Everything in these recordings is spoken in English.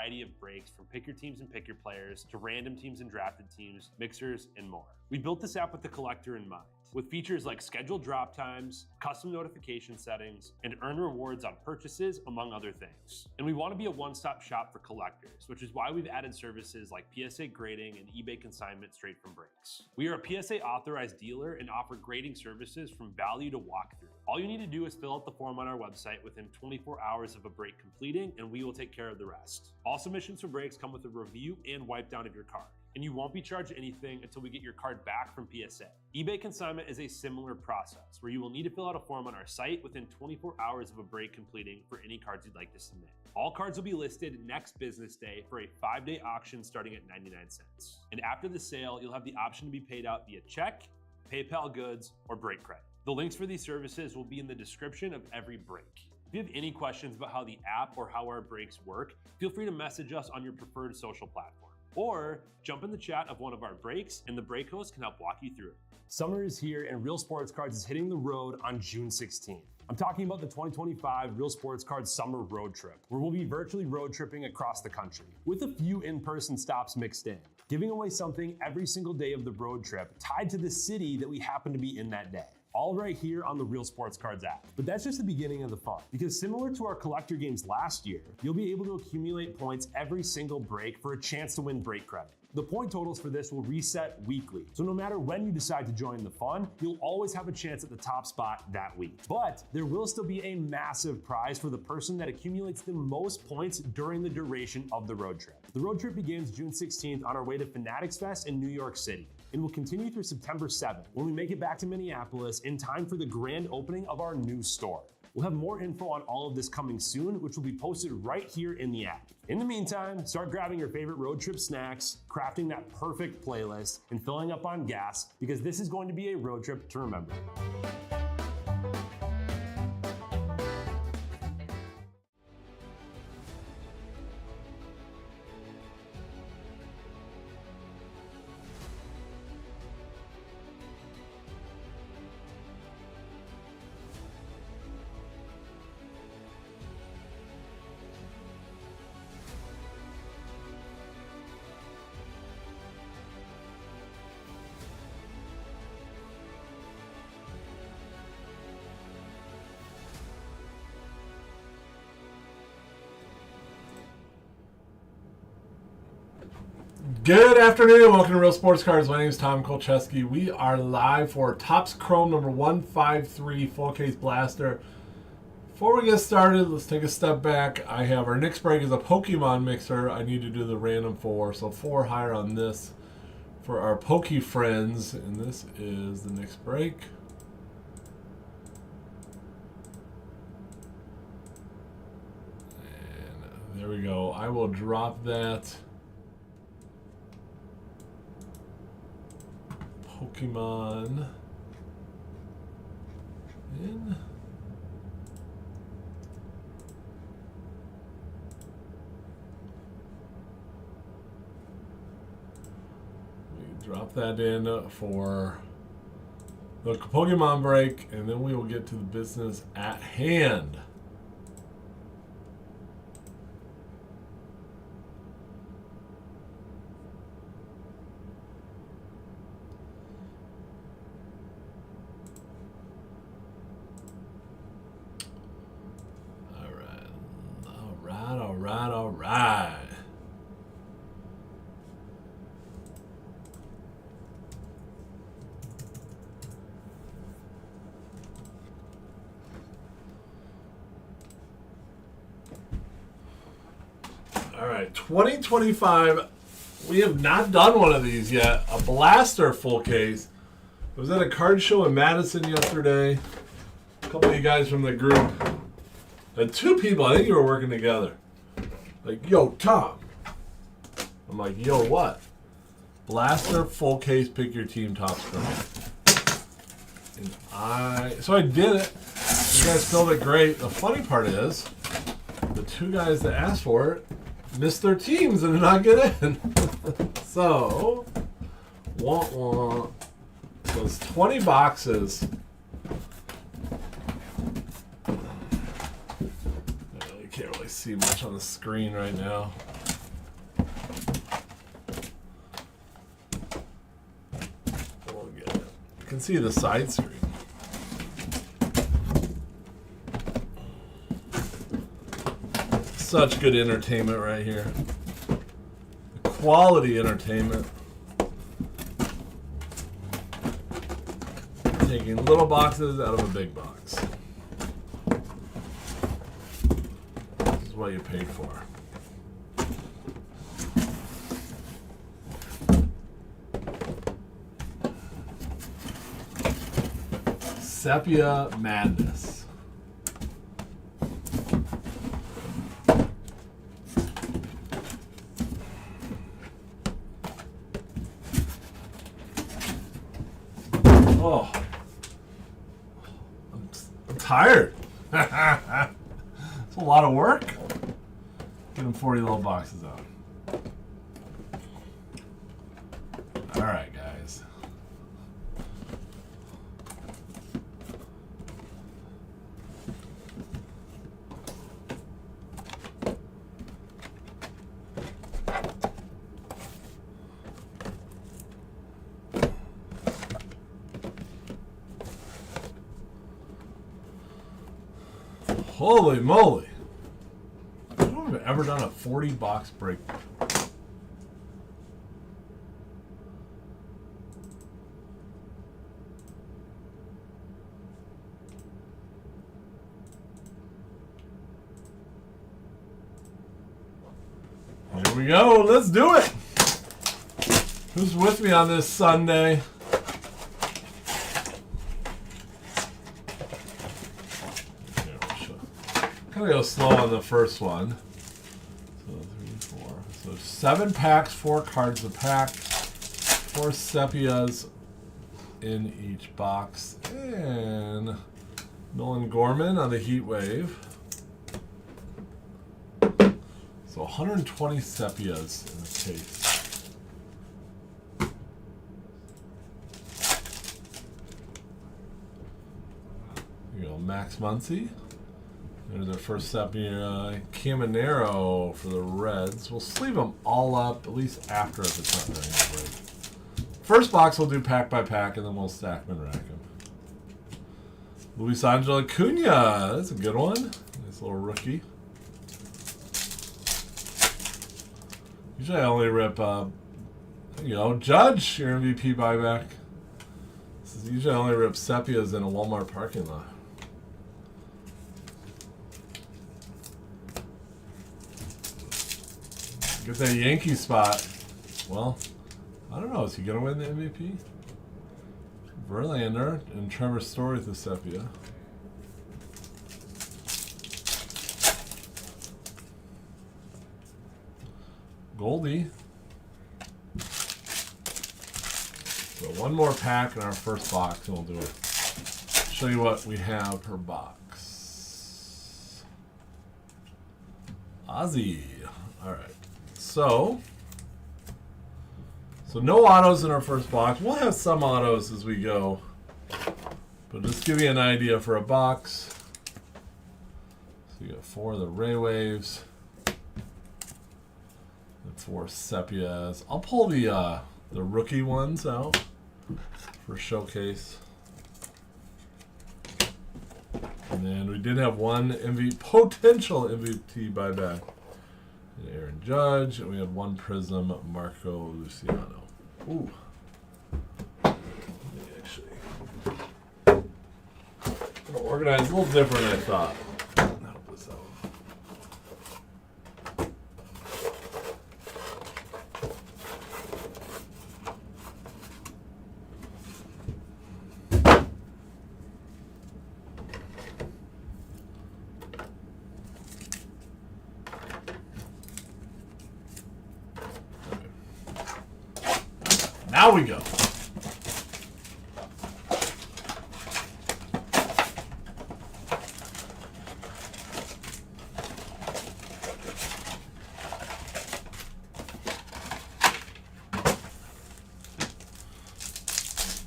variety of breaks from pick your teams and pick your players to random teams and drafted teams, mixers, and more. We built this app with the collector in mind, with features like scheduled drop times, custom notification settings, and earn rewards on purchases, among other things. And we want to be a one-stop shop for collectors, which is why we've added services like PSA grading and eBay consignment straight from breaks. We are a PSA authorized dealer and offer grading services from value to walkthrough. All you need to do is fill out the form on our website within 24 hours of a break completing, and we will take care of the rest. All submissions for breaks come with a review and wipe down of your card, and you won't be charged anything until we get your card back from PSA. eBay consignment is a similar process where you will need to fill out a form on our site within 24 hours of a break completing for any cards you'd like to submit. All cards will be listed next business day for a 5-day auction starting at 99 cents. And after the sale, you'll have the option to be paid out via check, PayPal goods, or break credit. The links for these services will be in the description of every break. If you have any questions about how the app or how our breaks work, feel free to message us on your preferred social platform. Or jump in the chat of one of our breaks and the break host can help walk you through it. Summer is here and Real Sports Cards is hitting the road on June 16th. I'm talking about the 2025 Real Sports Cards Summer Road Trip, where we'll be virtually road tripping across the country, with a few in-person stops mixed in, giving away something every single day of the road trip tied to the city that we happen to be in that day. All right here on the Real Sports Cards app. But that's just the beginning of the fun, because similar to our collector games last year, you'll be able to accumulate points every single break for a chance to win break credit. The point totals for this will reset weekly, so no matter when you decide to join the fun, you'll always have a chance at the top spot that week. But there will still be a massive prize for the person that accumulates the most points during the duration of the road trip. The road trip begins June 16th on our way to Fanatics Fest in New York City, and will continue through September 7th when we make it back to Minneapolis in time for the grand opening of our new store. We'll have more info on all of this coming soon, which will be posted right here in the app. In the meantime, start grabbing your favorite road trip snacks, crafting that perfect playlist, and filling up on gas, because this is going to be a road trip to remember. Good afternoon, welcome to Real Sports Cards. My name is Tom Kolcheski. We are live for Topps Chrome number 153 Full Case Blaster. Before we get started, let's take a step back. I have our next break is a Pokemon mixer. I need to do the random 4, so 4 higher on this for our Poke friends, and this is the next break. And there we go. I will drop that Pokemon in. We drop that in for the Pokemon break, and then we will get to the business at hand. All right. All right, 2025. We have not done one of these yet. A blaster full case. I was at a card show in Madison yesterday. A couple of you guys from the group. And 2 people, I think you were working together. Like, yo, Tom. I'm like, yo, what? Blaster full case, pick your team Topps Chrome. And so I did it. You guys filled it great. The funny part is, the 2 guys that asked for it missed their teams and did not get in. So, so it's 20 boxes. Can't really see much on the screen right now. can see the side screen. Such good entertainment right here. Quality entertainment. Taking little boxes out of a big box. This is what you paid for. Sepia Madness. Oh, I'm tired. It's a lot of work. Getting 40 little boxes out. All right, guys. Holy moly. I don't think I've ever done a 40 box break. Here we go. Let's do it. Who's with me on this Sunday? Kind of go slow on the first one. So 3, 4. So 7 packs, 4 cards a pack, 4 Sepias in each box, and Nolan Gorman on the Heat Wave. So 120 Sepias in the case. Here you go, Max Muncy. There's our first Sepia. Caminero for the Reds. We'll sleeve them all up, at least after if it's not during the break. First box we'll do pack by pack, and then we'll stack them and rack them. Luis Angel Acuna. That's a good one. Nice little rookie. Usually I only rip, Judge, your MVP buyback. Usually I only rip Sepias in a Walmart parking lot. Get that Yankee spot. Well, I don't know. Is he going to win the MVP? Verlander and Trevor Story with the Sepia. Goldie. So one more pack in our first box, and we'll do it. Show you what we have per box. Ozzy. All right. So no autos in our first box. We'll have some autos as we go, but just give you an idea for a box. So you got 4 of the Ray Waves, and 4 Sepias. I'll pull the rookie ones out for showcase. And then we did have one potential MVP buyback. Aaron Judge, and we had 1 Prism, Marco Luciano. Ooh. Let me actually organize a little different than I thought. Help us out. Now we go.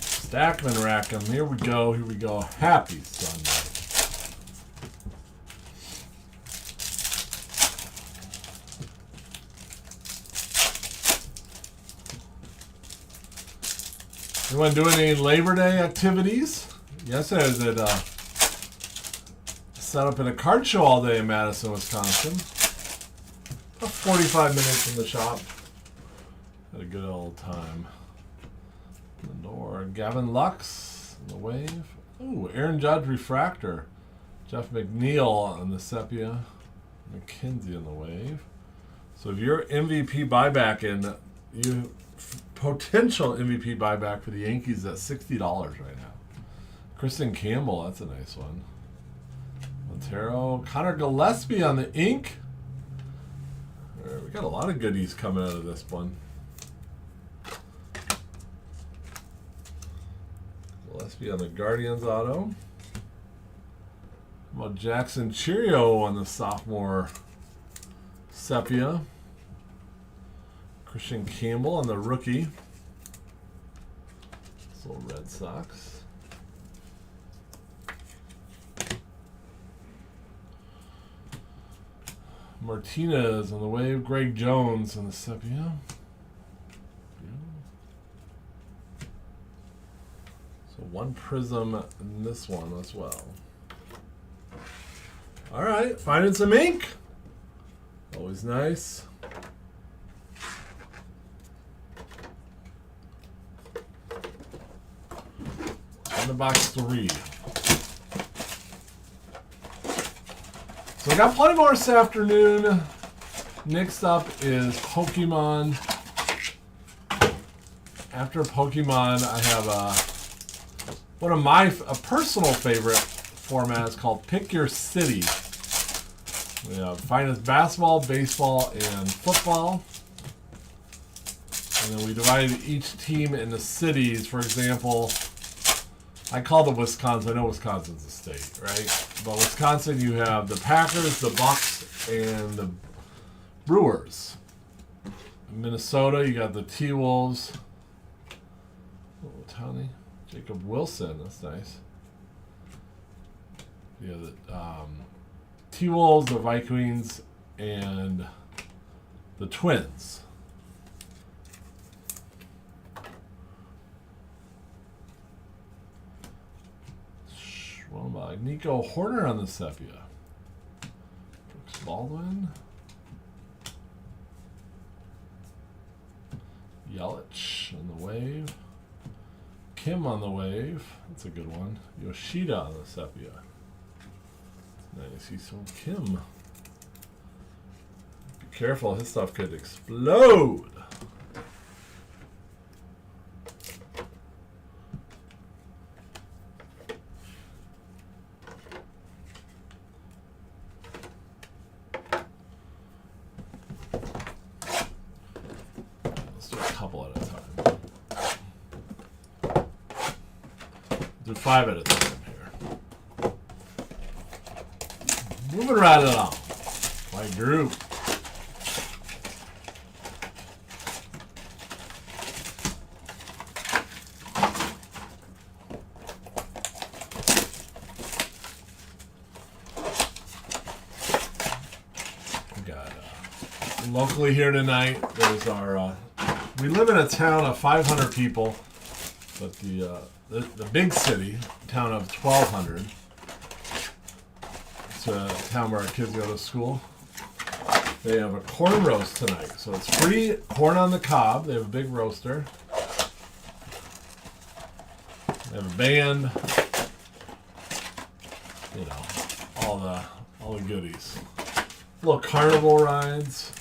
Stack 'em and rack 'em. Here we go. Here we go. Happy Sunday. Anyone doing any Labor Day activities? Yesterday I was at set up in a card show all day in Madison, Wisconsin. About 45 minutes from the shop. Had a good old time. Lindor, Gavin Lux on the wave. Ooh, Aaron Judge refractor. Jeff McNeil on the sepia. McKenzie on the wave. So if you're MVP buyback in, you potential MVP buyback for the Yankees at $60 right now. Kristen Campbell, that's a nice one. Montero, Connor Gillespie on the ink. We got a lot of goodies coming out of this one. Gillespie on the Guardians auto. How about Jackson Cheerio on the sophomore sepia. Christian Campbell on the rookie. Little Red Sox. Martinez on the wave. Greg Jones on the sepia. So one prism in this one as well. All right, finding some ink. Always nice. On the box 3. So I got plenty more this afternoon. Next up is Pokemon. After Pokemon, I have one of my personal favorite formats called Pick Your City. We have finest basketball, baseball, and football. And then we divide each team into cities. For example, I call them Wisconsin. I know Wisconsin's a state, right? But Wisconsin, you have the Packers, the Bucks, and the Brewers. In Minnesota, you got the T-Wolves. Oh, Tony. Jacob Wilson. That's nice. Yeah, the T-Wolves, the Vikings, and the Twins. What about Nico Horner on the sepia? Brooks Baldwin. Yelich on the wave. Kim on the wave. That's a good one. Yoshida on the sepia. Nice. He's from Kim. Be careful, his stuff could explode. Let's do a couple at a time. Do 5 at a time here. Moving right along. My group. We got locally here tonight. There's our. We live in a town of 500 people, but the big city, town of 1,200. It's a town where our kids go to school. They have a corn roast tonight, so it's free corn on the cob. They have a big roaster. They have a band. You know, all the goodies. Little carnival rides.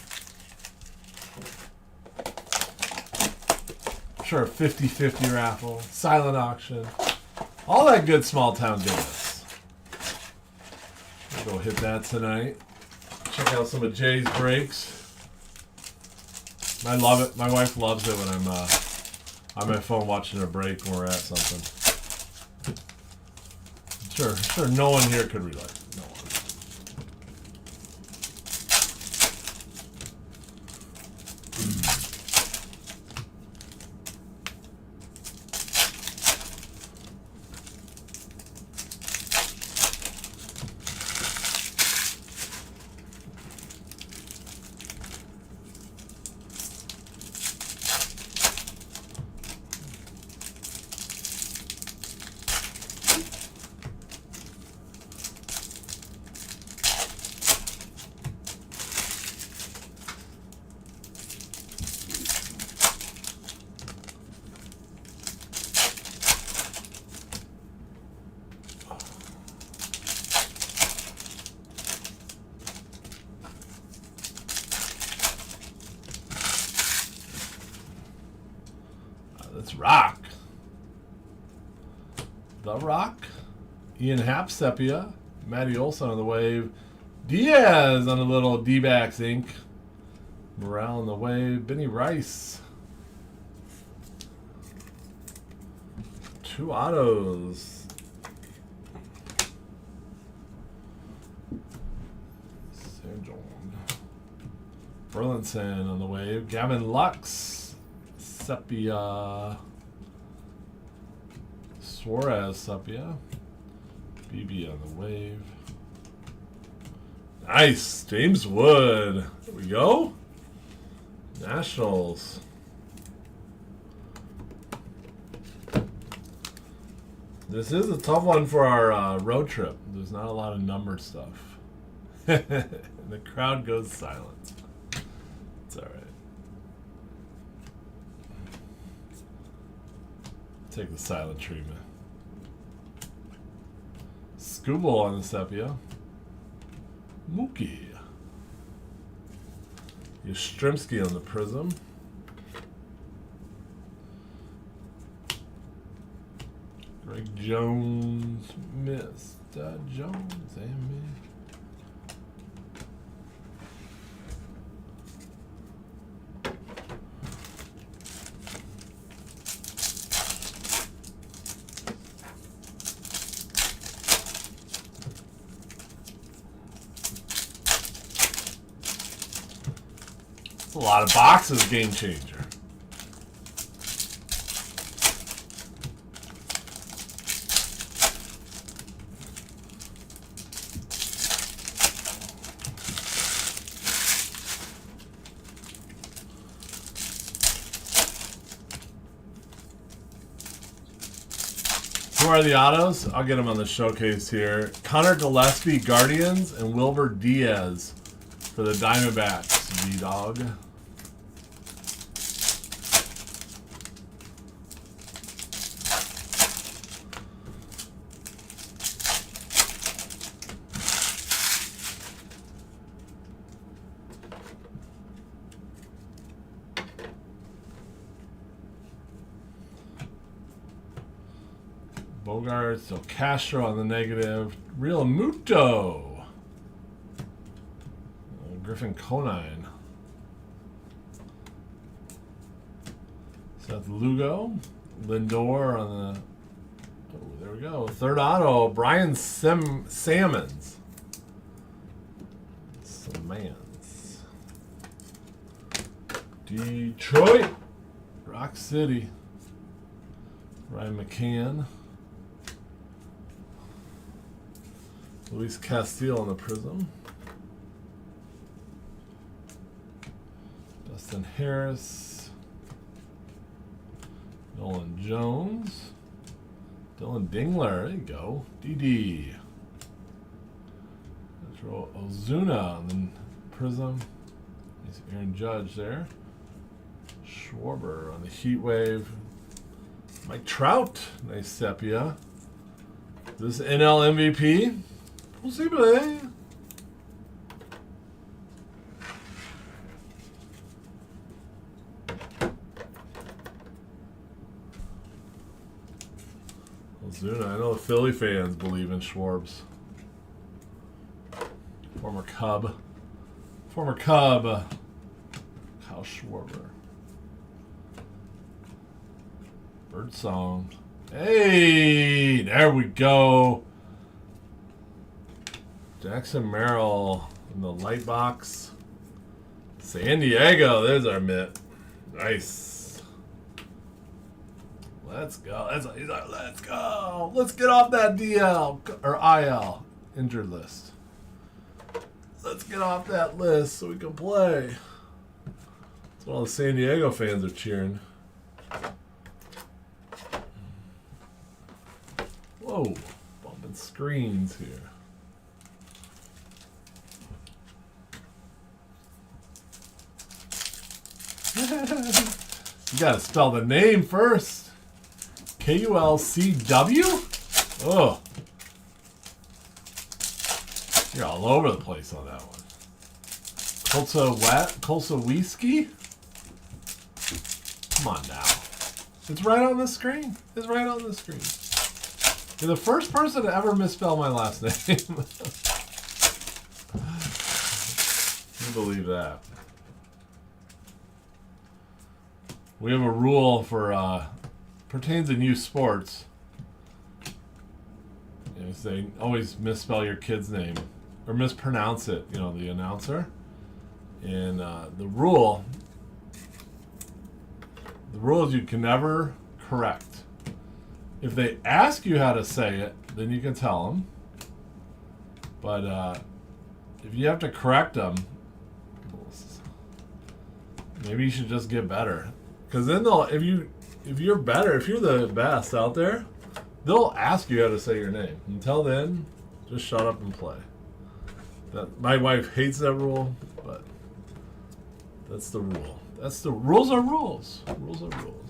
Sure, a 50-50 raffle, silent auction, all that good small town goodness. We'll go hit that tonight. Check out some of Jay's breaks. I love it. My wife loves it when I'm on my phone watching a break when we're at something. Sure, no one here could relate. No one. That's Rock. The Rock. Ian Happ Sepia. Matty Olson on the wave. Diaz on a little D-backs ink. Morale on the wave. Benny Rice. 2 autos. Burlinson on the wave. Gavin Lux. Sepia. Suarez Sepia. BB on the wave. Nice. James Wood. There we go. Nationals. This is a tough one for our road trip. There's not a lot of numbered stuff. The crowd goes silent. It's alright. Take the silent treatment. Scooble on the Sepia. Mookie. Yastrzemski on the Prism. Greg Jones, Mr. Jones and me. That's a lot of boxes, Game Changer. Who are the autos? I'll get them on the showcase here. Connor Gillespie, Guardians, and Wilbur Diaz for the Diamondbacks, V-Dog. Bogart, so Castro on the negative. Real Muto. Griffin Conine. Seth Lugo. Lindor on the... Oh, there we go. Third auto. Brian Sammons. Sammons. Detroit. Rock City. Ryan McCann. Luis Castillo on the Prism. Dustin Harris. Nolan Jones. Dylan Dingler. There you go. DD. Let's roll Ozuna on the Prism. Nice Aaron Judge there. Schwarber on the Heat Wave. Mike Trout. Nice Sepia. This NL MVP. Possible. Ozuna, I know the Philly fans believe in Schwarbs. Former Cub. Kyle Schwarber. Birdsong. Hey, there we go. Jackson Merrill in the light box. San Diego, there's our mitt. Nice. Let's go. Let's go. Let's get off that DL or IL injured list. Let's get off that list so we can play. That's what all the San Diego fans are cheering. Whoa, bumping screens here. You gotta spell the name first. Kulcw? Oh. You're all over the place on that one. Kulcewski? Come on now. It's right on the screen. It's right on the screen. You're the first person to ever misspell my last name. Can you believe that? We have a rule for pertains in youth sports. Is they always misspell your kid's name or mispronounce it. You know, the announcer. And the rule is you can never correct. If they ask you how to say it, then you can tell them. But if you have to correct them, maybe you should just get better. Because then if you're better, if you're the best out there, they'll ask you how to say your name. Until then, just shut up and play. My wife hates that rule, but that's the rule. Rules are rules. Rules are rules.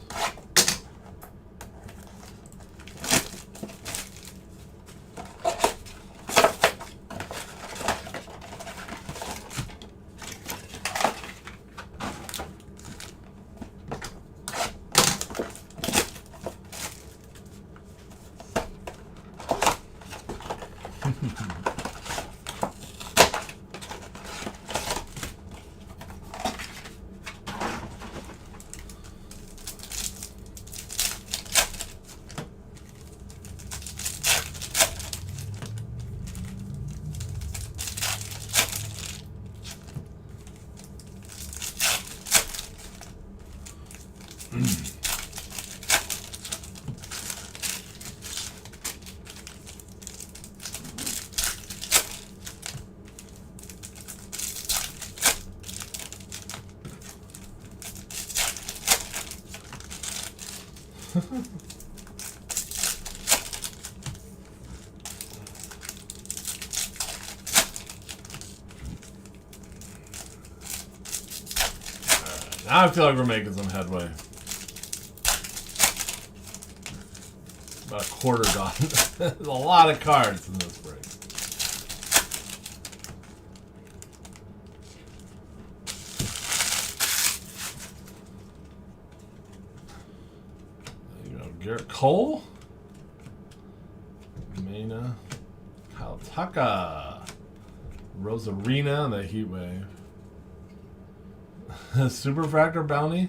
Now I feel like we're making some headway. About a quarter done. There's a lot of cards in this break. There you go. Garrett Cole. Mena. Kyle Tucker. Rosarina on the Heat Wave. Superfractor Bounty.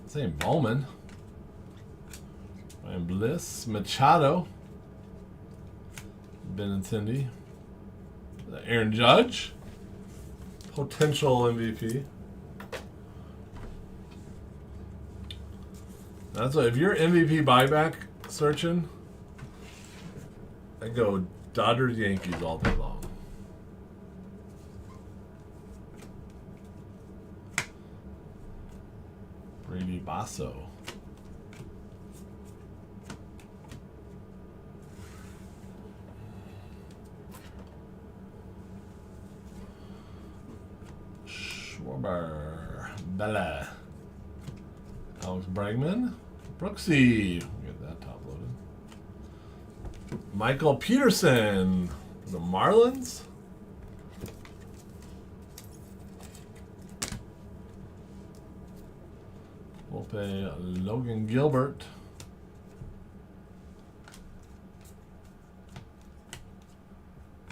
Same Bowman. Ryan Bliss. Machado. Benintendi. Aaron Judge. Potential MVP. That's what, if you're MVP buyback searching, I go Dodgers Yankees all day long. Brady Basso. Schwarber. Bella. Alex Bregman. Brooksy. Get that top loaded. Michael Peterson. The Marlins. Volpe, Logan Gilbert.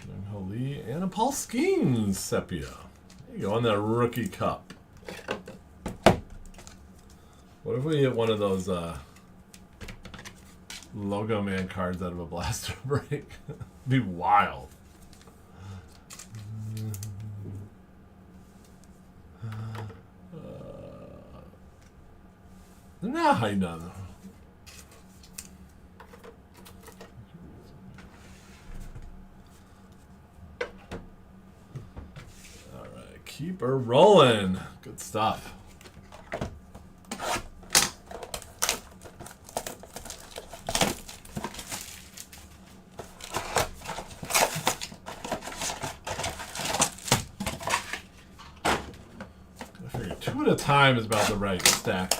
Young Lee and a Paul Skeens sepia. There you go, on that rookie cup. What if we hit one of those Logo Man cards out of a blaster break? Be wild. Nah, I know. All right, keep her rolling. Good stuff. I figure 2 at a time is about the right stack.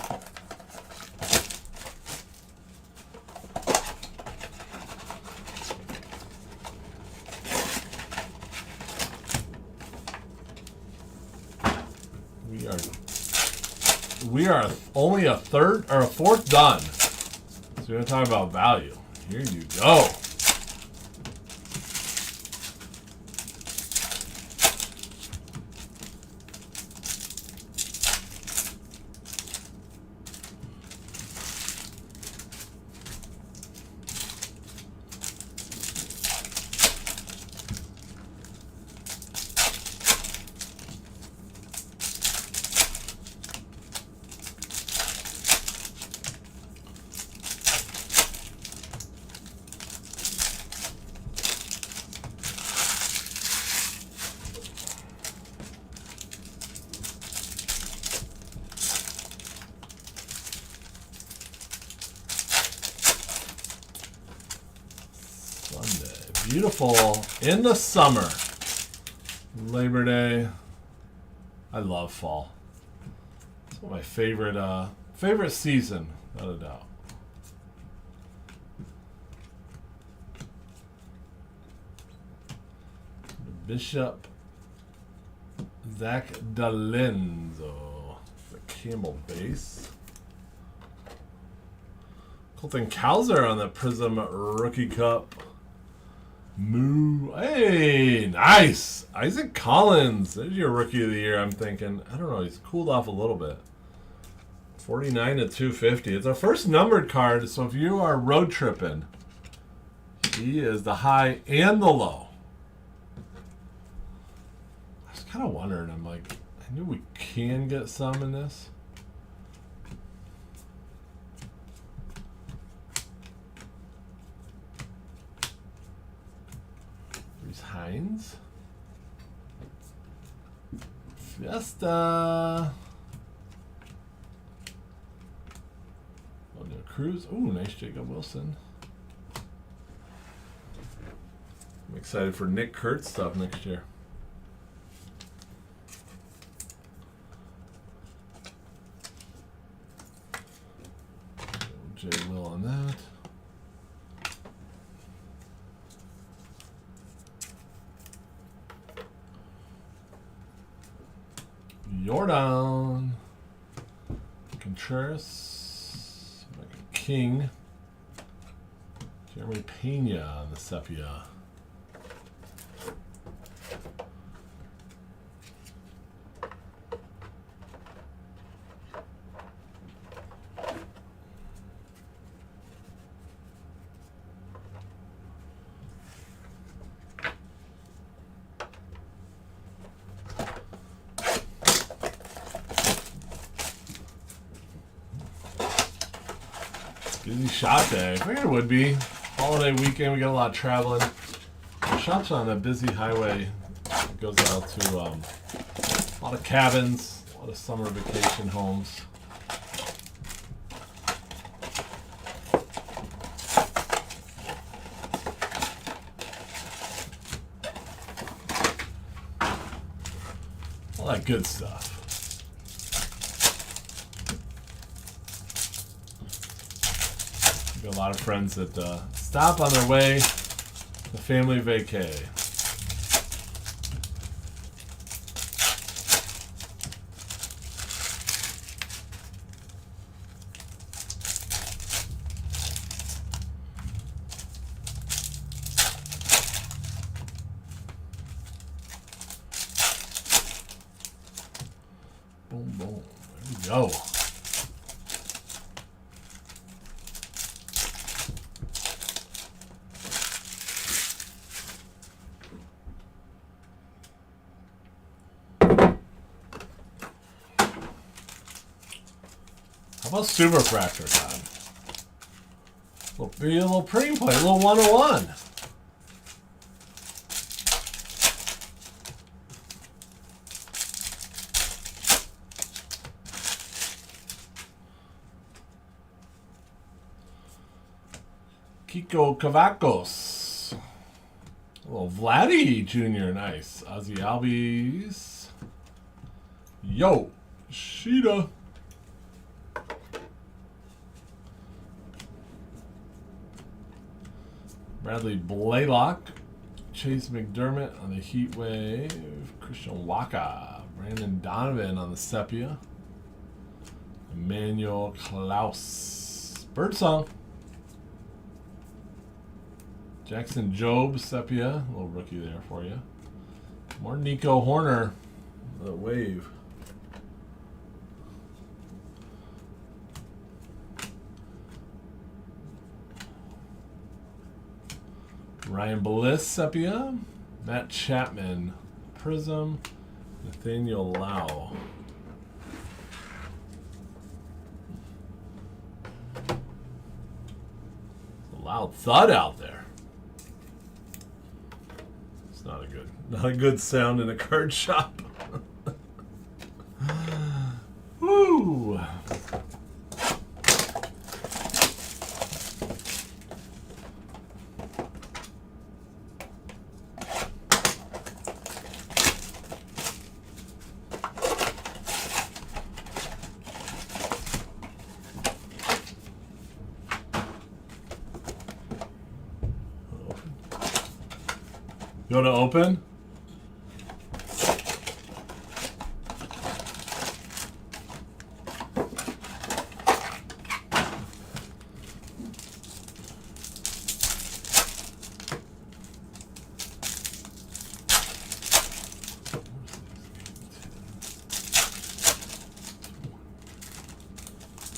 We are we are only a third or a fourth done. So we're going to talk about value. Here you go. Sunday. Beautiful in the summer. Labor Day. I love fall. It's one of my favorite season, without a doubt. Bishop Zach D'Alenzo. The Campbell base. Colton Cowser on the Prism Rookie Cup. Moo. Hey, nice. Isaac Collins. There's your Rookie of the Year, I'm thinking. I don't know. He's cooled off a little bit. 49 to 250. It's our first numbered card, so if you are road tripping, he is the high and the low. I was kind of wondering. I'm like, I knew we can get some in this. Hines. Fiesta. Wonder Cruz. Ooh, nice Jacob Wilson. I'm excited for Nick Kurtz stuff next year. J. Will on that. Jordan Contreras, King, Jeremy Pena on the Sepia. Busy shop day. I figured it would be. Holiday weekend, we got a lot of traveling. The shop's on a busy highway. It goes out to a lot of cabins, a lot of summer vacation homes. All that good stuff. Got a lot of friends that stop on their way to family vacay. Boom, boom. There we go. How about Superfractor time? Be a little premium play, a little 101. Kiko Cavacos. A little Vladdy Jr. Nice. Ozzy Albies. Yo. Sheeta. Bradley Blaylock, Chase McDermott on the Heat Wave, Christian Waka, Brandon Donovan on the Sepia, Emmanuel Klaus. Birdsong. Jackson Job, Sepia. A little rookie there for you. More Nico Horner. The wave. Ryan Bliss, Sepia. Matt Chapman, Prism. Nathaniel Lau. A loud thud out there. It's not a good sound in a card shop. Woo! You want to open?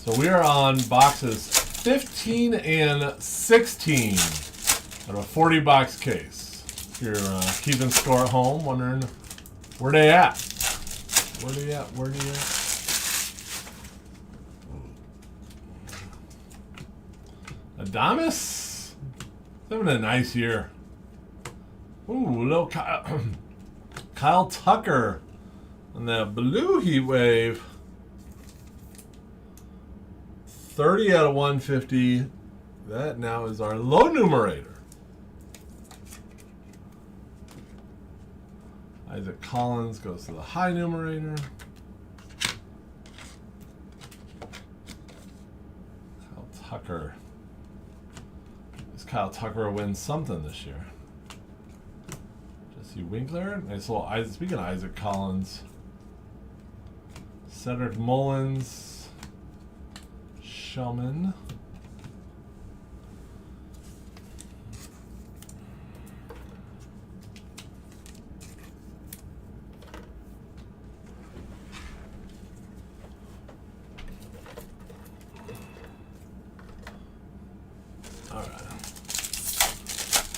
So we are on boxes 15 and 16 out of a 40 box case. If you're keeping score at home, wondering where they at? Where they at? Adamas? Having a nice year. Ooh, little Kyle Tucker on the blue heat wave. 30 out of 150. That now is our low numerator. Isaac Collins goes to the high numerator. Kyle Tucker. Does Kyle Tucker win something this year? Jesse Winkler. Nice little Isaac. Speaking of Isaac Collins. Cedric Mullins. Shellman. All right.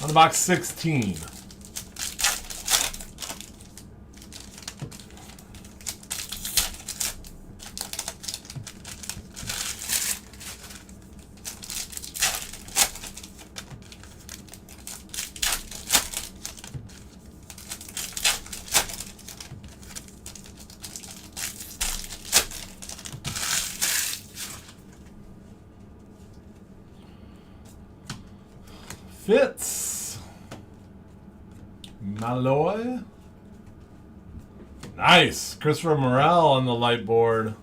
On to box 16. Fitz. Malloy. Nice. Christopher Morel on the light board.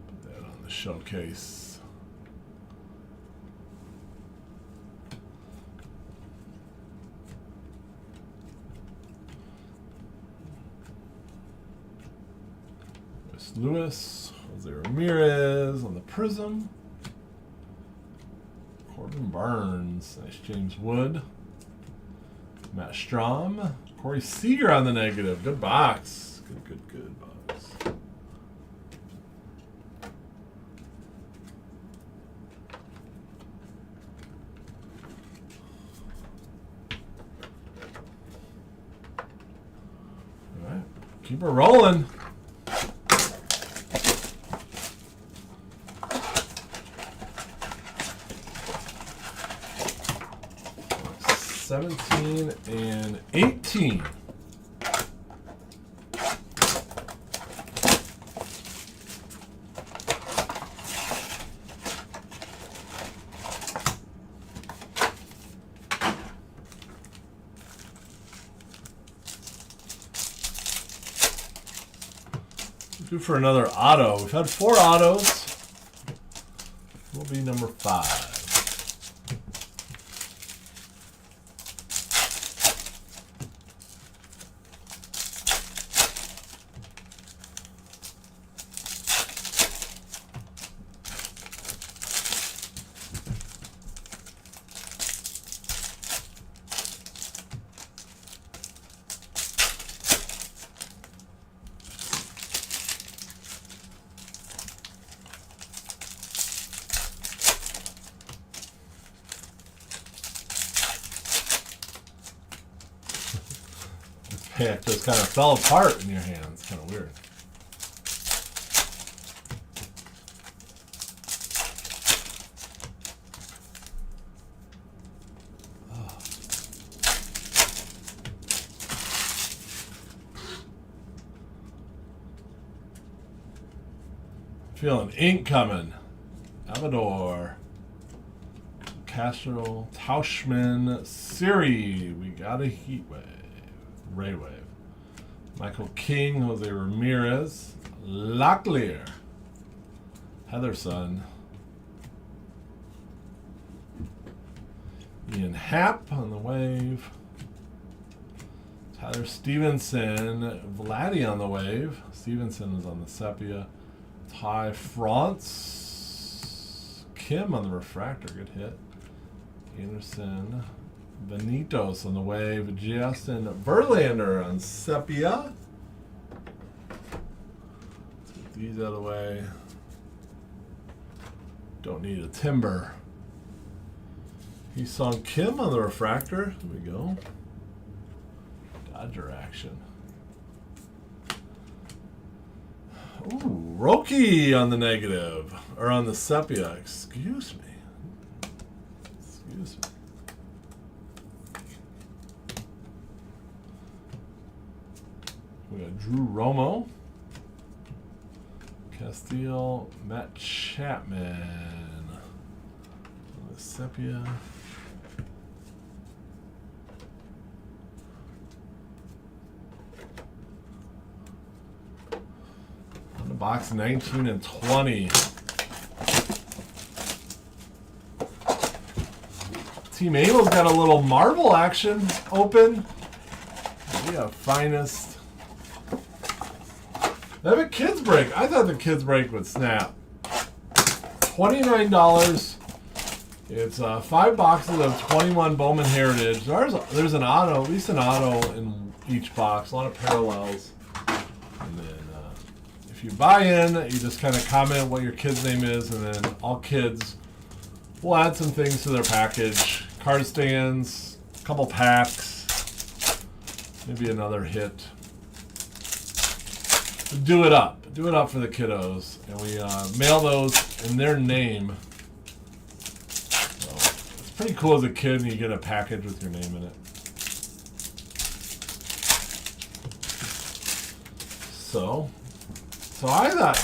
Put that on the showcase. Lewis, Jose Ramirez on the Prism. Corbin Burns, nice James Wood. Matt Strom. Corey Seager on the negative. Good box. Good box. All right, keep it rolling. 17 and 18. Due for another auto. We've had 4 autos. Will be number 5. pack just kind of fell apart in your hands. Kind of weird. Feeling ink coming. Amador. Castro. Tauschman. Siri. We got a heat wave. Ray wave. Michael King. Jose Ramirez. Locklear. Heatherson. Ian Happ on the wave. Tyler Stevenson. Vladdy on the wave. Stevenson is on the sepia. Ty France. Kim on the refractor. Good hit. Anderson. Benito's on the wave. Justin Verlander on sepia. Let's get these out of the way. Don't need a timber. Heesung Kim on the refractor. There we go. Dodger action. Ooh, Roki on the negative. Or on the sepia. Excuse me. Excuse me. We got Drew Romo. Castillo. Matt Chapman. On the sepia. Box 19 and 20. Team Abel's got a little marble action open. We have finest. They have a kids break. I thought the kids break would snap. $29. It's 5 boxes of 21 Bowman Heritage. There's an auto, at least an auto in each box. A lot of parallels. And then if you buy in, you just kind of comment what your kid's name is, and then all kids will add some things to their package. Card stands, a couple packs, maybe another hit. Do it up. Do it up for the kiddos. And we mail those in their name. So it's pretty cool as a kid and you get a package with your name in it. So I thought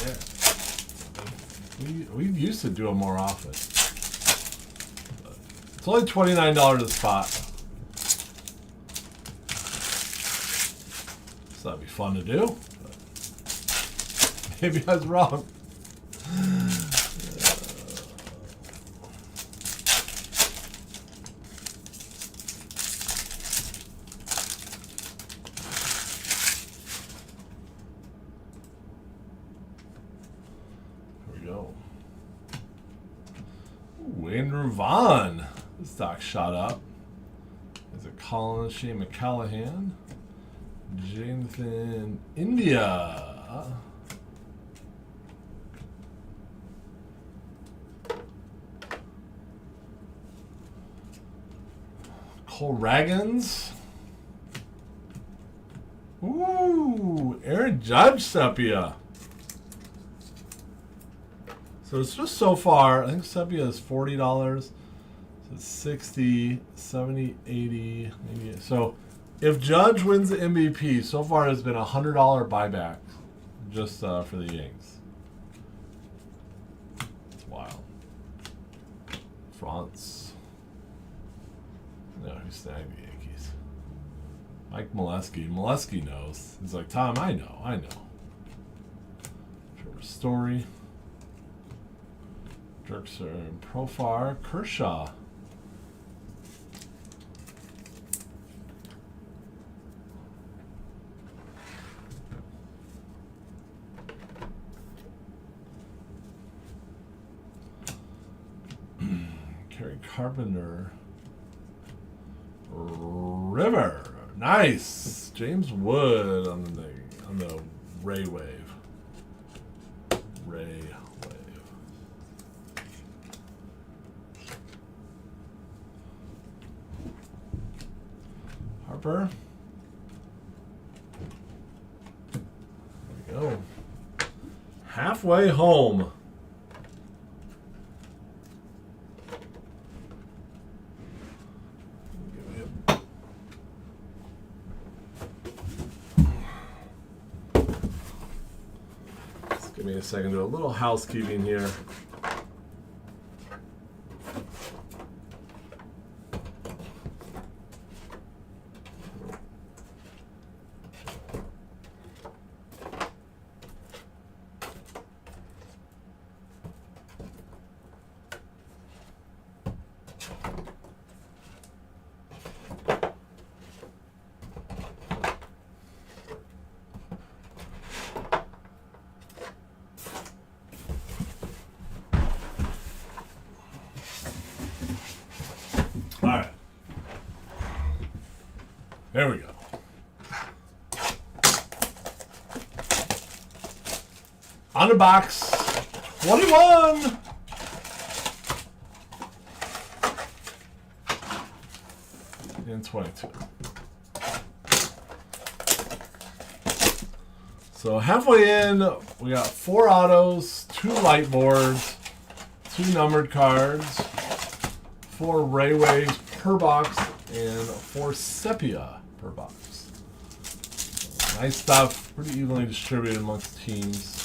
we used to do them more often. It's only $29 a spot. So that'd be fun to do. But maybe I was wrong. Andrew Vaughn. This stock shot up. There's a Collins, Shane McCallahan, Jonathan India. Cole Ragans. Ooh, Aaron Judge sepia. So it's just so far, I think sepia is $40. So it's 60, 70, 80, maybe. So if Judge wins the MVP, so far has been a $100 buyback just for the Yanks. It's wild. France. No, who snagged the Yankees? Mike Molesky. Molesky knows. He's like, Tom, I know. Trevor Story. Dirkser, Profar, Kershaw. Kerry Carpenter. River. Nice. James Wood on the Ray wave. Ray wave. Harper. halfway home. Just give me a second to do a little housekeeping here. All right. There we go. On the box, 21. And 22. So halfway in, we got 4 autos, 2 light boards, 2 numbered cards, 4 Rayways per box, and 4 Sepia per box. Nice stuff, pretty evenly distributed amongst teams.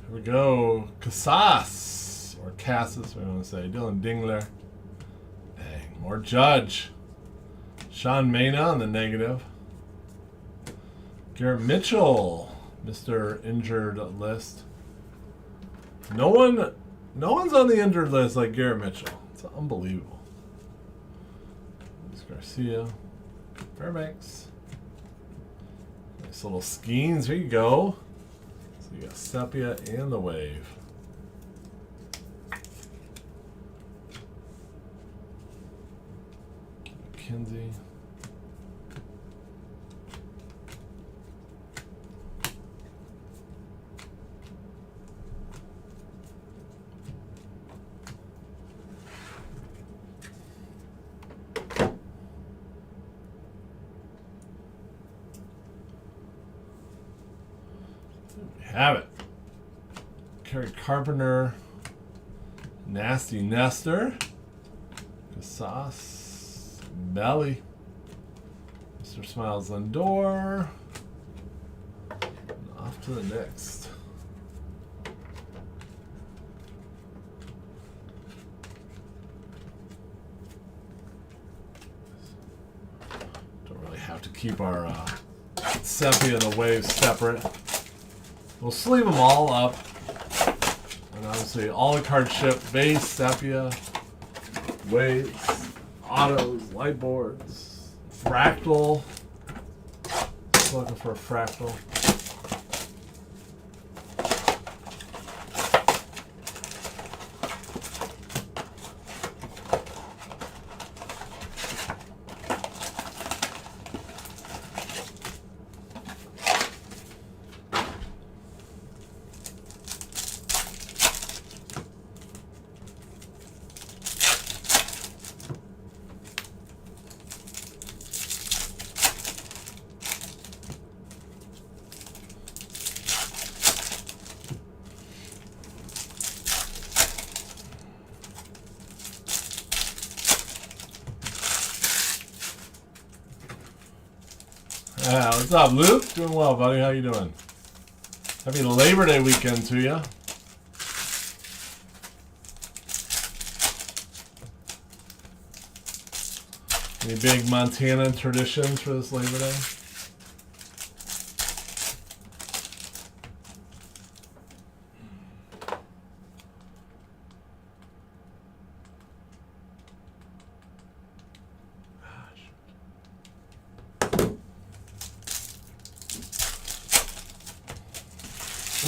Here we go. Casas, or Cassis, we want to say. Dylan Dingler. Dang, more Judge. Sean Mena on the negative. Garrett Mitchell, Mr. Injured List. No one's on the injured list like Garrett Mitchell. It's unbelievable. Luis Garcia. Fairbanks. Nice little skeins. Here you go. So you got Sepia and the Wave. McKenzie. Have it. Kerry Carpenter. Nasty Nestor. Casas. Belly. Mr. Smiles Lindor. And off to the next. Don't really have to keep our Sepia and the Wave separate. We'll sleeve them all up. And obviously all the cards ship: base, Sepia, Waves, autos, light boards, fractal. Just looking for a fractal. Yeah, what's up, Luke? Doing well, buddy. How you doing? Happy Labor Day weekend to you. Any big Montana traditions for this Labor Day?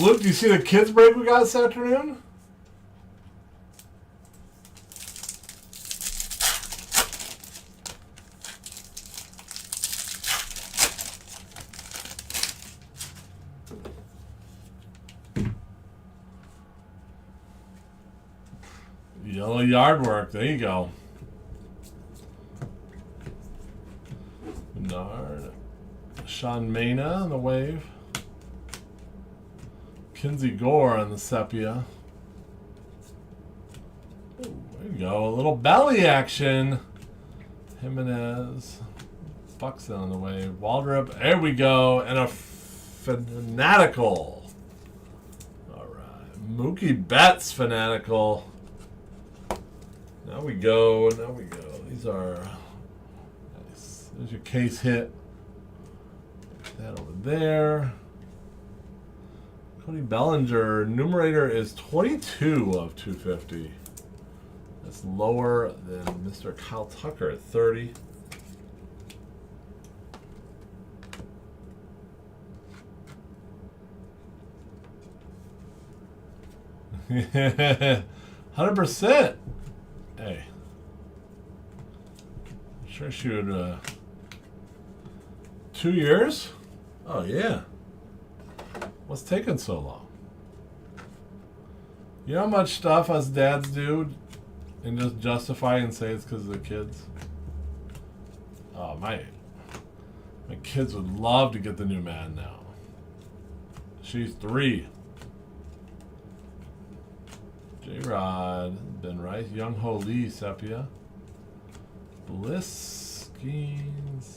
Luke, do you see the kids break we got this afternoon? Yellow yard work. There you go. Bernard. Sean Mena on the wave. Kinsey Gore on the sepia. Ooh, there you go. A little belly action. Jimenez. Buxton on the wave. Waldrop. There we go. And a fanatical. All right. Mookie Betts fanatical. Now we go. Now we go. These are nice. There's your case hit. That over there. Cody Bellinger, numerator is 22 of 250. That's lower than Mr. Kyle Tucker at 30. Yeah, 100%. Hey, sure she would. 2 years? Oh yeah. What's taking so long? You know how much stuff us dads do and just justify and say it's because of the kids? Oh, my kids would love to get the new man now. She's 3. J-Rod, Ben Rice, Young Ho Lee, Sepia. Bliss, Skeens.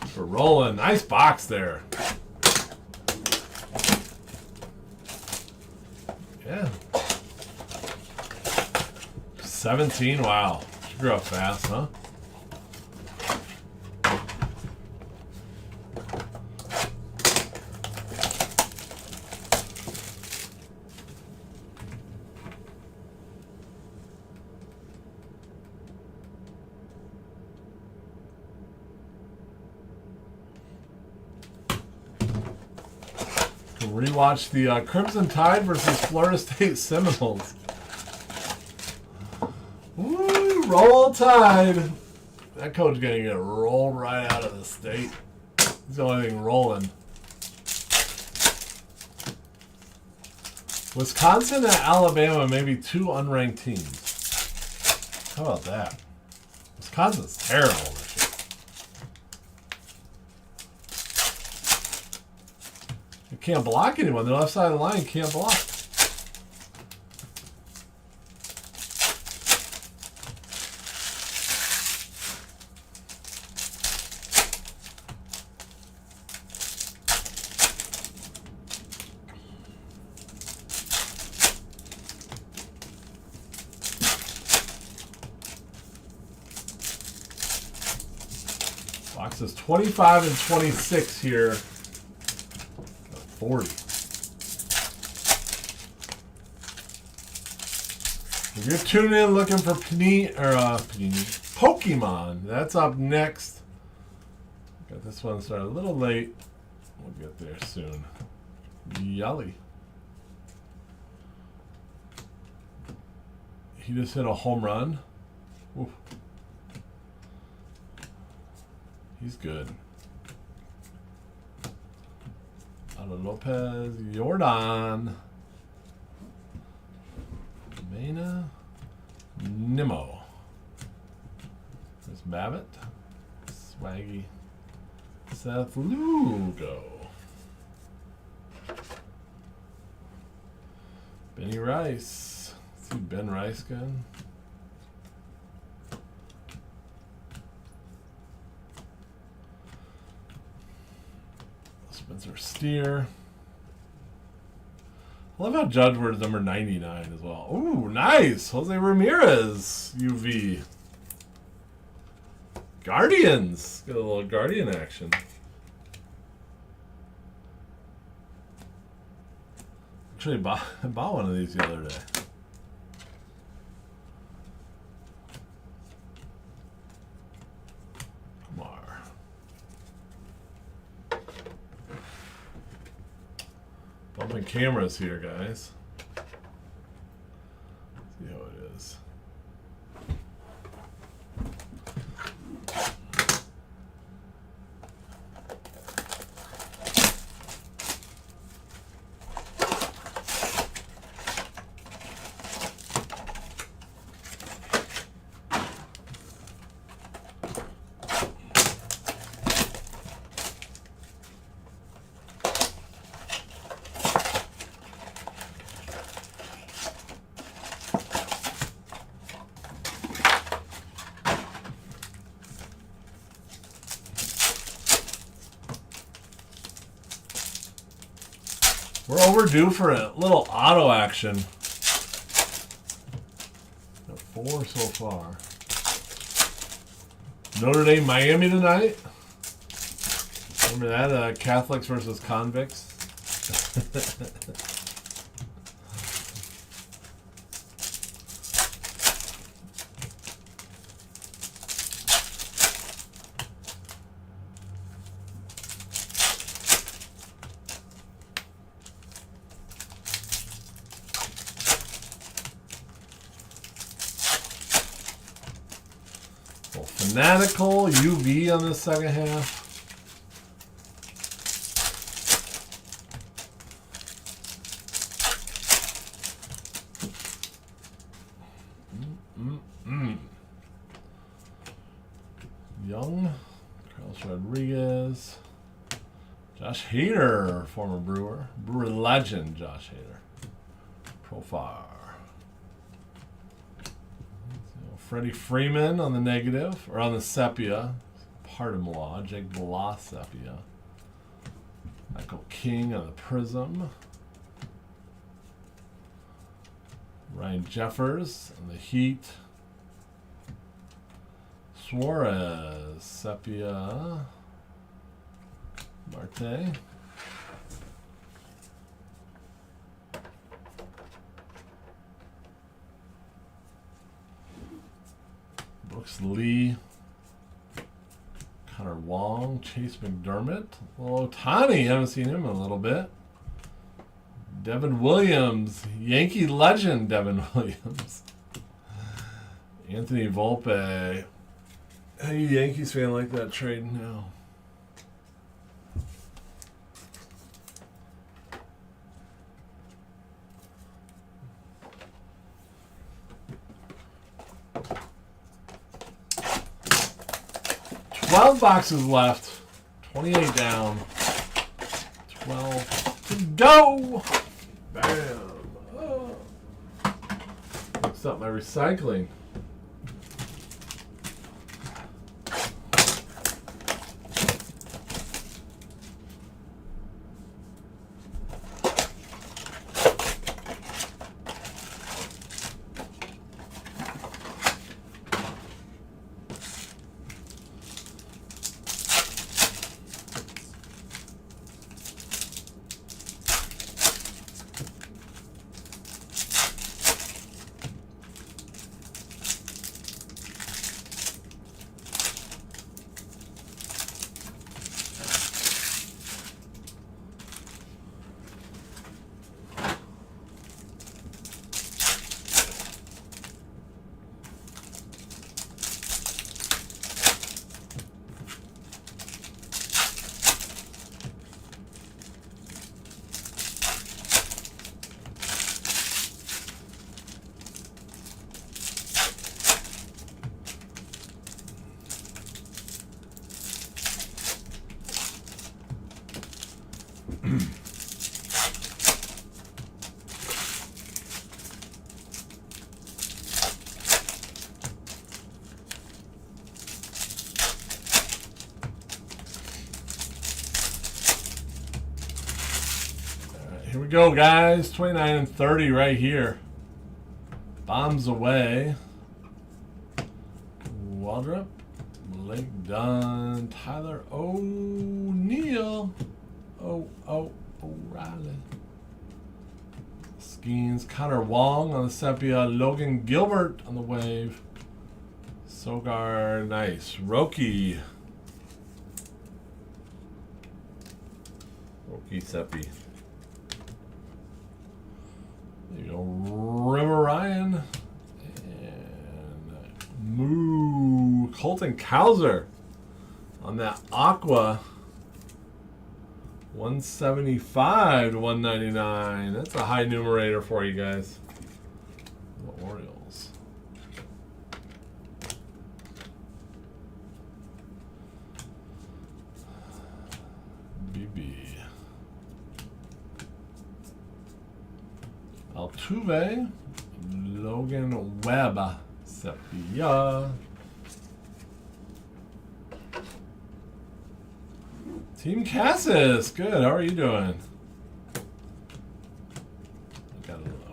For rolling. Nice box there. Yeah. 17. Wow. She grew up fast, huh? Rewatch the Crimson Tide versus Florida State Seminoles. Woo, roll Tide. That coach gonna get rolled right out of the state. He's the only thing rolling. Wisconsin and Alabama, maybe 2 unranked teams. How about that? Wisconsin's terrible this year. They can't block anyone. The left side of the line can't block. Boxes 25 and 26 here. 40. If you're tuning in looking for Pokemon, that's up next. Got this one started a little late. We'll get there soon. Yelly. He just hit a home run. Oof. He's good. Ana Lopez, Jordan, Mena, Nimmo. There's Babbitt, Swaggy, Seth Lugo, Benny Rice. Let's see Ben Rice gun. Spencer Steer. I love how Judge wears number 99 as well. Ooh, nice. Jose Ramirez, UV. Guardians. Got a little Guardian action. Actually, I bought one of these the other day. Kumar. Bumping cameras here, guys. See how it is. We're overdue for a little auto action. Got 4 so far. Notre Dame, Miami tonight. Remember that? Catholics versus convicts. Fanatical UV on the second half. Young, Carlos Rodriguez, Josh Hader, former Brewer legend, Josh Hader. Profile. Freddie Freeman on the negative, or on the sepia. Pardon law. Jake Blas sepia. Michael King on the prism. Ryan Jeffers on the Heat. Suarez sepia. Marte. Brooks Lee, Connor Wong, Chase McDermott, well, Ohtani, haven't seen him in a little bit. Devin Williams, Yankee legend Devin Williams. Anthony Volpe. How you Yankees fan like that trade now? $12 boxes left. 28 down. 12 to go. Bam. Oh. Mixed up my recycling. Here we go, guys. 29 and 30 right here. Bombs away. Waldrop. Blake Dunn. Tyler O'Neill. O'Reilly. Skeens. Connor Wong on the sepia. Logan Gilbert on the wave. Sogar. Nice. Roki. Roki Seppi. There you go. River Ryan. And Moo. Colton Cowser on that Aqua. 175 to 199. That's a high numerator for you guys. The Orioles. BB. Altuve. Logan Webb. Sepia. Team Cassis, good. How are you doing?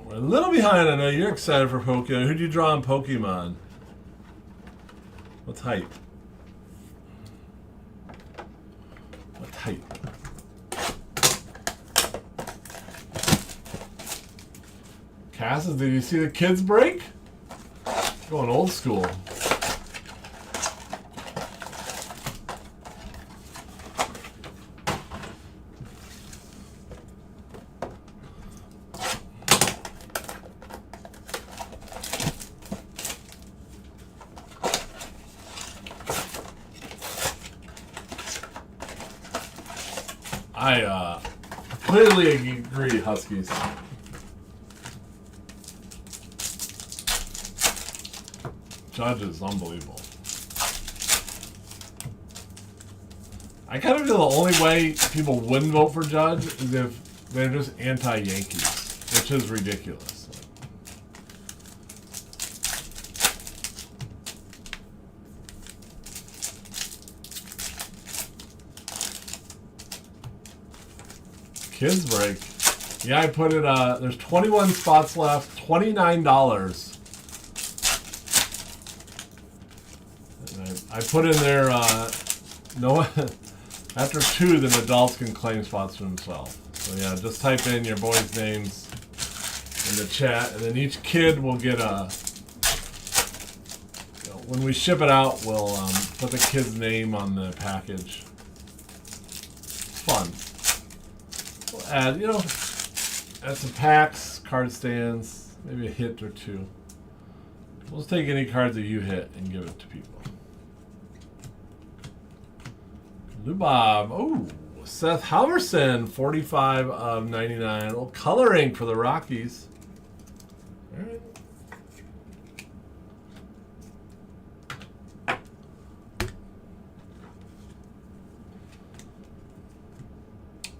We're a little behind. I know you're excited for Pokemon. Who do you draw on Pokemon? What type? What type? Cassis, did you see the kids break? Going old school. I completely agree, Huskies. Judge is unbelievable. I kind of feel the only way people wouldn't vote for Judge is if they're just anti-Yankees, which is ridiculous. Kids break. Yeah, I put it, there's 21 spots left, $29. And I put in there, no, after 2, then adults can claim spots for themselves. So yeah, just type in your boys' names in the chat, and then each kid will get a, when we ship it out, we'll put the kid's name on the package. Fun. We'll add, add some packs, card stands, maybe a hit or 2. We'll just take any cards that you hit and give it to people. Lubob. Oh, Seth Halverson, 45 of 99. A little coloring for the Rockies. All right.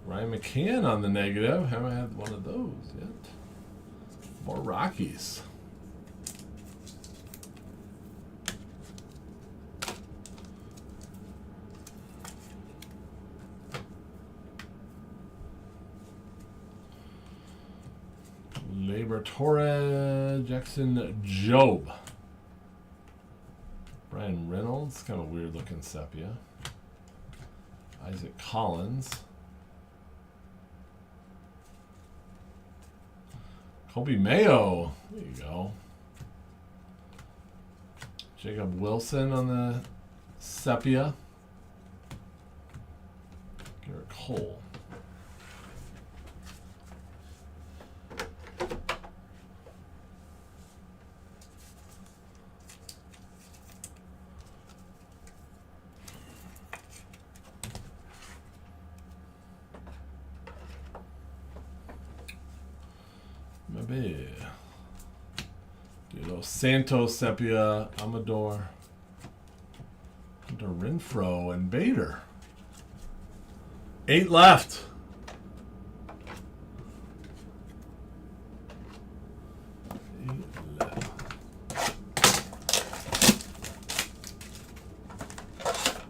Ryan McCann on the negative. Haven't had one of those yet. More Rockies. Torres, Jackson Job. Brian Reynolds, kind of a weird looking sepia. Isaac Collins. Kobe Mayo. There you go. Jacob Wilson on the sepia. Garrett Cole. Maybe Santos, Sepia, Amador, Hunter Renfroe, and Bader. 8 left.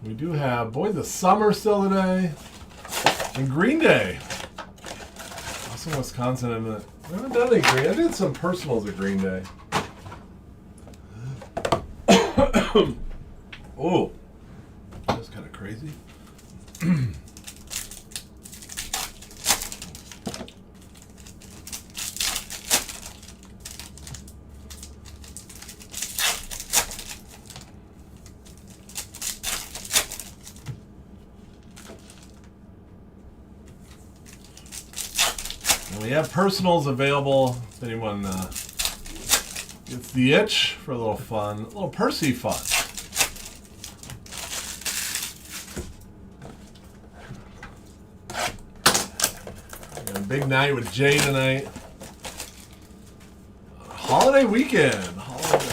We do have Boys of Summer still today, and Green Day. Some Wisconsin in it. I haven't done any green. I did some personals at Green Day. Oh, that's kind of crazy. And we have personals available if anyone gets the itch for a little fun, a little Percy fun. And a big night with Jay tonight. Holiday weekend. Holiday.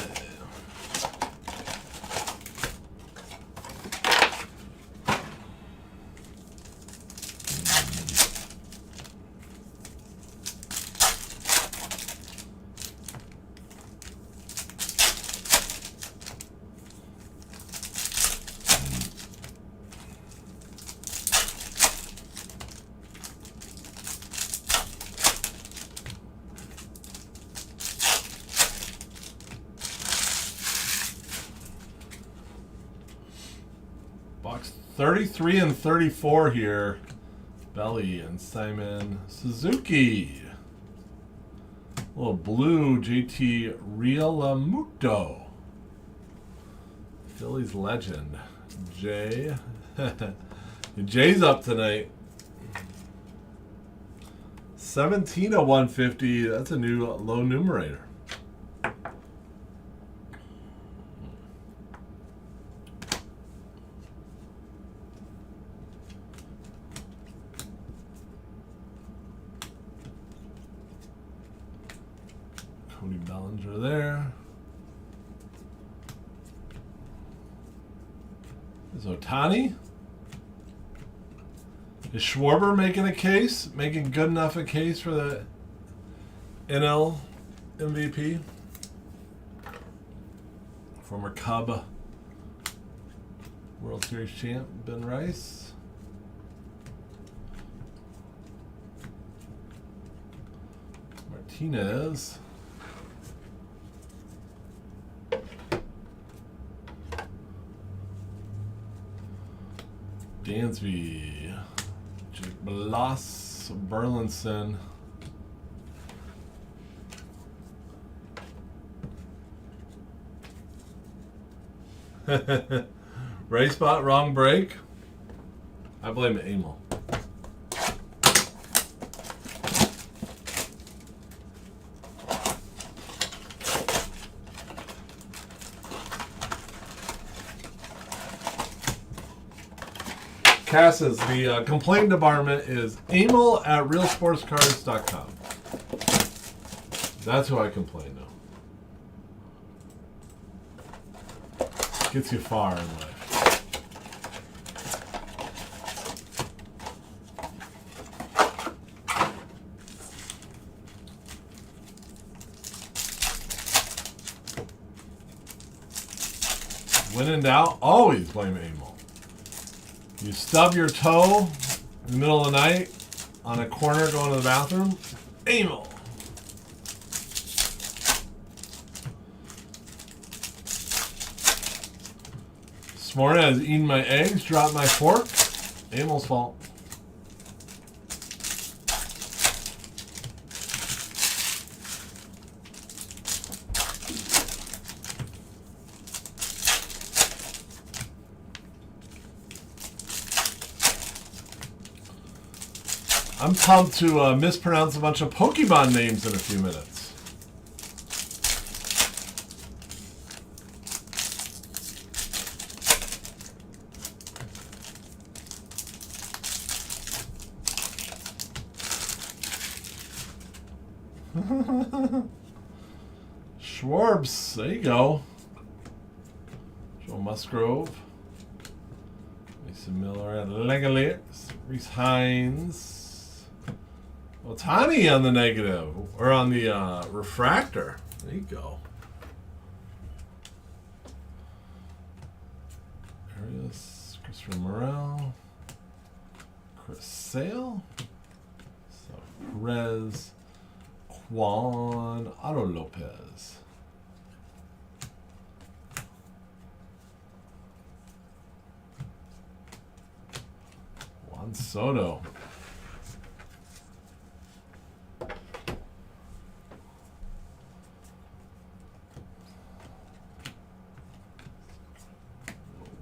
Box 33 and 34 here. Belly and Simon Suzuki. Little blue JT Realmuto. Phillies legend. Jay. Jay's up tonight. 17 of 150. That's a new low numerator. Cody Bellinger there. Is Ohtani? Is Schwarber making a case? Making good enough a case for the NL MVP? Former Cub World Series champ Ben Rice. Martinez. Dansby, Jake Bloss, Burlinson. Right spot, wrong break. I blame Emil. Cassis, the complaint department is Emil at realsportscards.com. That's who I complain to. Gets you far in life. When in doubt, always blame Emil. You stub your toe in the middle of the night on a corner going to the bathroom, Emil. This morning I was eating my eggs, dropped my fork, Emil's fault. I'm pumped to mispronounce a bunch of Pokemon names in a few minutes. Schwarbs, there you go. Joe Musgrove. Mason Miller at Legaliers. Reese Hines. Ohtani on the negative, or on the refractor. There you go. Arias, Christopher Morel, Chris Sale. So Perez, Juan Otto Lopez. Juan Soto.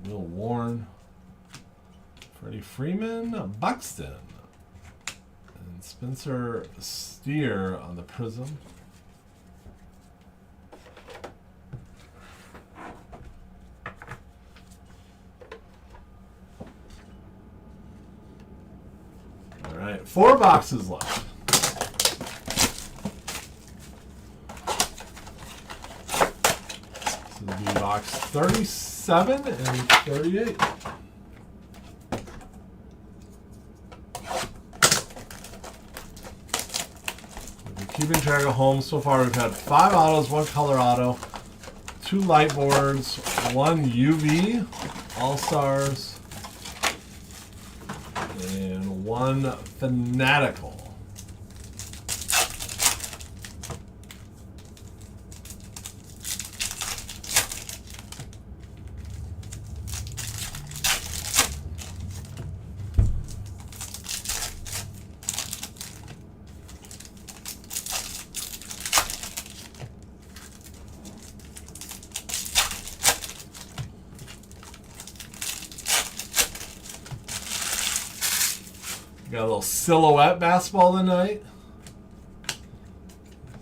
Will Warren. Freddie Freeman, Buxton. And Spencer Steer on the Prism. All right, 4 boxes left. This will be box 37 and 38. Keeping track of home, so far we've had 5 autos, 1 color auto, 2 light boards, 1 UV, All-Stars, and 1 Fanatical. Got a little silhouette basketball tonight.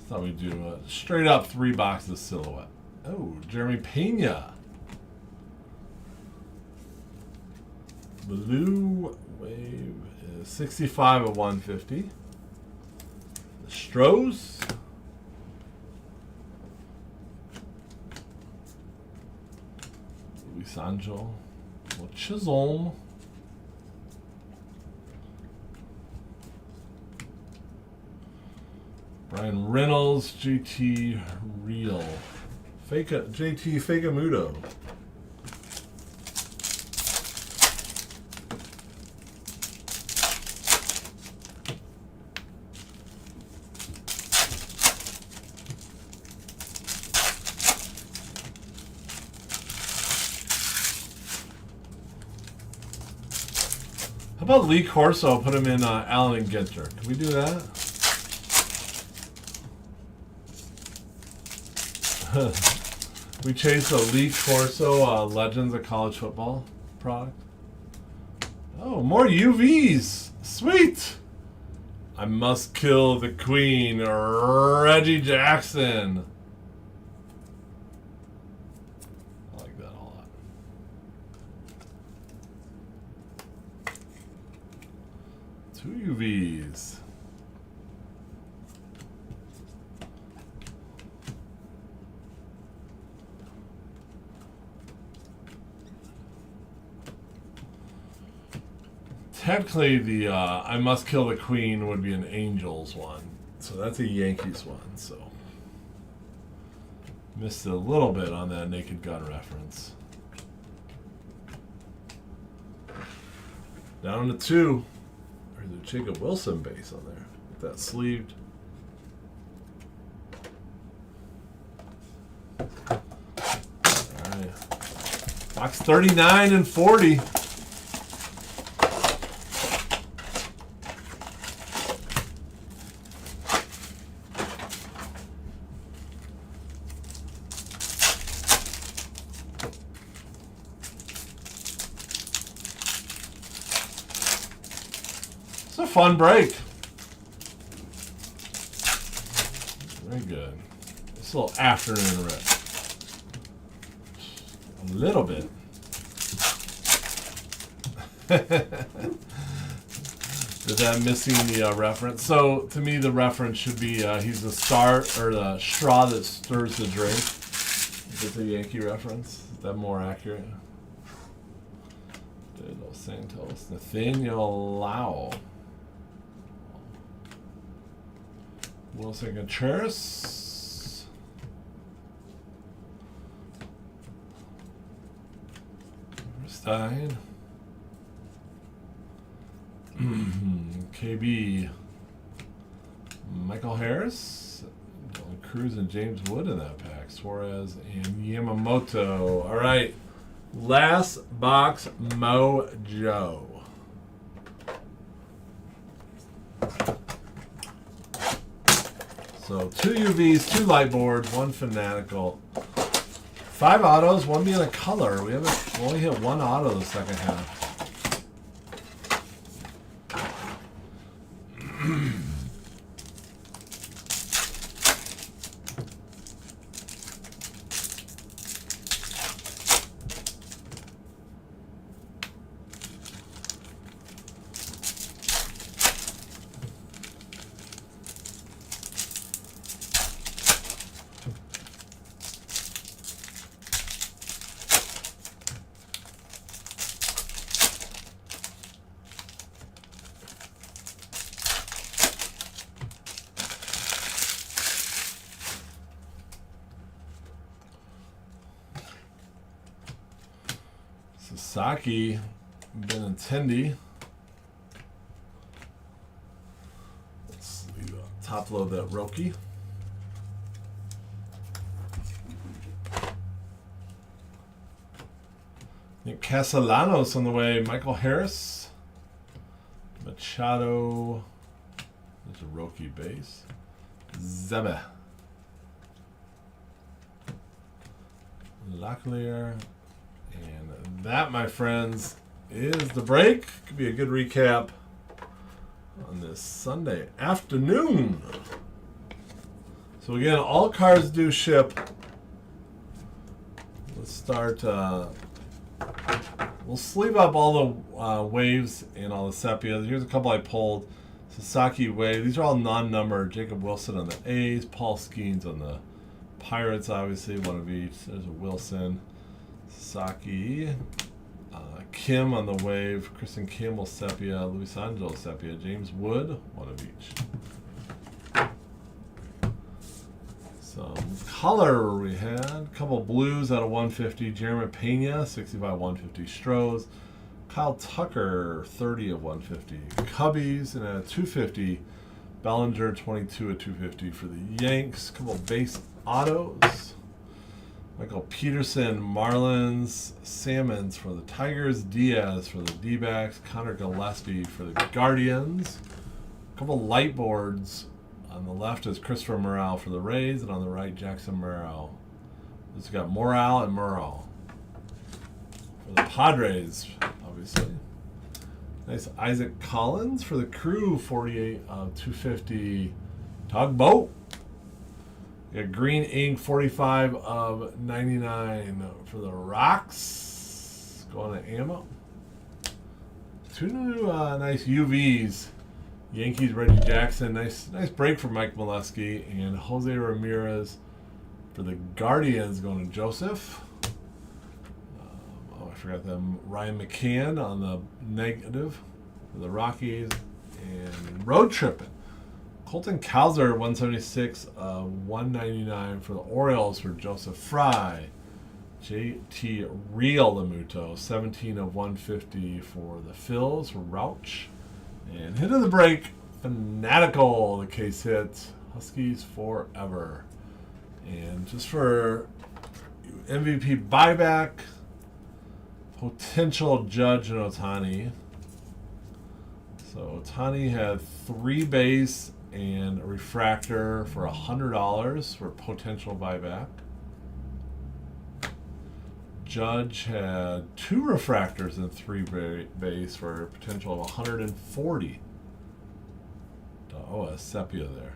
Thought we'd do straight up 3 boxes of silhouette. Oh, Jeremy Pena. Blue Wave is 65 of 150. The Strohs. Luis Angel. Chisholm. Brian Reynolds, JT Real. JT Fagamudo. How about Lee Corso? Put him in Allen and Ginter. Can we do that? We chased a Lee Corso Legends of College Football product. Oh, more UVs. Sweet. I must kill the queen, Reggie Jackson. I like that a lot. Two UVs. Technically, the I Must Kill the Queen would be an Angels one. So that's a Yankees one. So missed it a little bit on that Naked Gun reference. Down to 2. There's a Jacob Wilson base on there. Get that sleeved. All right. Box 39 and 40. It's a fun break. Very good. It's a little afternoon rip. A little bit. Is that missing the reference? So to me, the reference should be he's the star or the straw that stirs the drink. Is it the Yankee reference? Is that more accurate? De Los Santos, Nathaniel Lau. Wilson Contreras. Stein. KB. Michael Harris, Dylan Cruz, and James Wood in that pack. Suarez and Yamamoto. All right. Last box mojo. So 2 UVs, 2 light boards, 1 fanatical. 5 autos, 1 being a color. We only hit 1 auto the second half. Sasaki, Benintendi. Let's top load that Roki. Castellanos on the way. Michael Harris. Machado. There's a Roki base. Zebe. Locklear. And that, my friends, is the break. Could be a good recap on this Sunday afternoon. So again, all cards do ship. Let's start. We'll sleeve up all the waves and all the sepias. Here's a couple I pulled. Sasaki wave. These are all non-numbered. Jacob Wilson on the A's. Paul Skeens on the Pirates, obviously. One of each. There's a Wilson. Sasaki, Kim on the wave, Kristen Campbell sepia, Luis Angel sepia, James Wood, one of each. Some color we had, a couple blues out of 150, Jeremy Pena, 65 150 Strohs, Kyle Tucker, 30 of 150, Cubbies, and a 250, Bellinger, 22 of 250 for the Yanks, couple base autos. Michael Peterson, Marlins, Salmons for the Tigers, Diaz for the D-backs, Connor Gillespie for the Guardians. A couple light boards. On the left is Christopher Morale for the Rays, and on the right, Jackson Morale. This has got Morale and Morale. For the Padres, obviously. Nice Isaac Collins for the Crew, 48 of 250. Tugboat. Got Green Ink, 45 of 99 for the Rocks. Going to ammo. 2 new nice UVs. Yankees, Reggie Jackson. Nice break for Mike Molesky. And Jose Ramirez for the Guardians going to Joseph. I forgot them. Ryan McCann on the negative for the Rockies. And road tripping. Colton Cowser, 176, 199 for the Orioles for Joseph Fry. JT Real Lamuto, 17 of 150 for the Phils for Rauch. And hit of the break, Fanatical, the case hit. Huskies forever. And just for MVP buyback, potential Judge and Ohtani. So Ohtani had 3 base and a refractor for $100 for potential buyback. Judge had 2 refractors and 3 base for a potential of $140. Oh, a sepia there.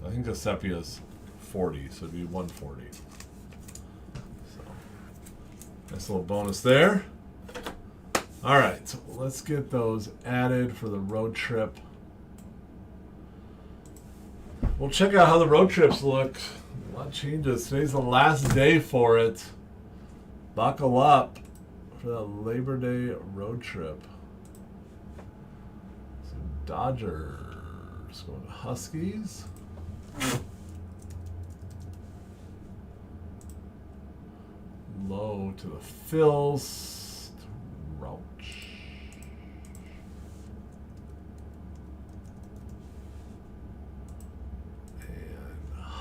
So I think the sepia is 40, so it'd be 140. So nice little bonus there. All right, so let's get those added for the road trip. We'll check out how the road trips look. A lot of changes. Today's the last day for it. Buckle up for the Labor Day road trip. So Dodgers going to Huskies. Low to the Phils. Rauch.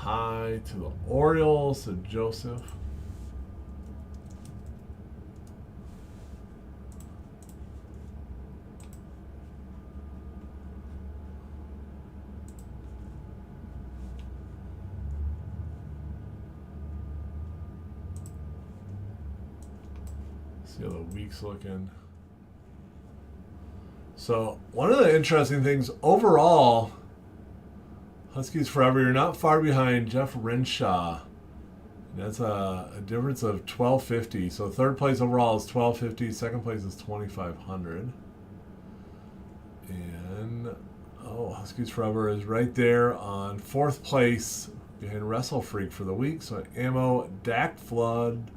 high to the Orioles to Joseph. See how the week's looking. So one of the interesting things overall, Huskies forever, you're not far behind Jeff Renshaw. That's a difference of 1250. So third place overall is 1250. Second place is 2500. And Huskies forever is right there on fourth place behind Wrestle Freak for the week. So Ammo, Dak Flood,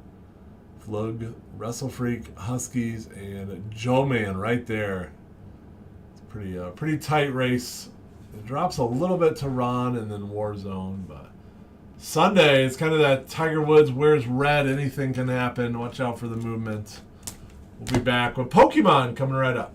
Wrestle Freak, Huskies, and Joe Man right there. It's pretty tight race. It drops a little bit to Ron and then Warzone, but Sunday it's kind of that Tiger Woods wears red. Anything can happen. Watch out for the movement. We'll be back with Pokemon coming right up.